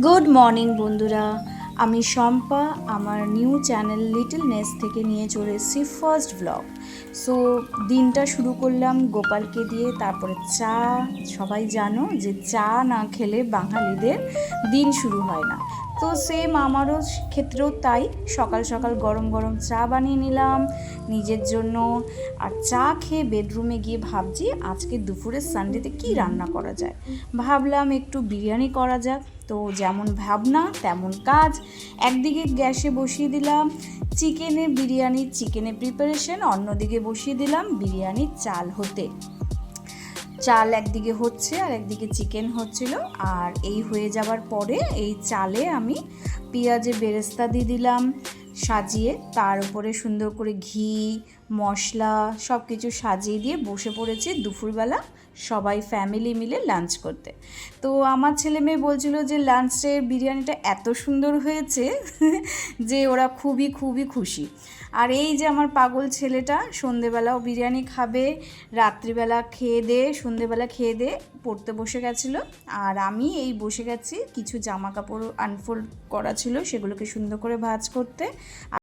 Good morning বন্ধুরা, আমি শম্পা আমার নিউ চ্যানেল লিটল নেস থেকে নিয়ে চলে এসেছি ফার্স্ট ব্লগ। সো দিনটা শুরু করলাম গোপালকে দিয়ে, তারপরে চা। সবাই জানো যে চা না খেলে বাঙালিদের দিন শুরু হয় না। তো সেম আমারও ক্ষেত্রেও তাই, সকাল সকাল গরম গরম চা বানিয়ে নিলাম নিজের জন্য। আর চা খেয়ে বেডরুমে গিয়ে ভাবছি আজকে দুপুরের সানডেতে কি রান্না করা যায়। ভাবলাম একটু বিরিয়ানি করা যাক। তো যেমন ভাবনা তেমন কাজ। একদিকে গ্যাসে বসিয়ে দিলাম চিকেনের প্রিপারেশন, অন্যদিকে বসিয়ে দিলাম বিরিয়ানির চাল হতে। চাল একদিকে হচ্ছে আর একদিকে চিকেন হচ্ছিল। আর এই হয়ে যাবার পরে এই চালে আমি পেঁয়াজের বেরেস্তা দিয়ে দিলাম সাজিয়ে, তার উপরে সুন্দর করে ঘি মশলা সব কিছু সাজিয়ে দিয়ে বসে পড়েছি দুপুরবেলা সবাই ফ্যামিলি মিলে লাঞ্চ করতে। তো আমার ছেলে মেয়ে বলছিল যে লাঞ্চের বিরিয়ানিটা এত সুন্দর হয়েছে যে ওরা খুবই খুবই খুশি। আর এই যে আমার পাগল ছেলেটা সন্ধেবেলাও বিরিয়ানি খাবে, রাত্রিবেলা সন্ধেবেলা খেয়ে দিয়ে পড়তে বসে গেছিলো। আর আমি এই বসে গেছি কিছু জামা কাপড় আনফোল্ড করা ছিল সেগুলোকে সুন্দর করে ভাঁজ করতে।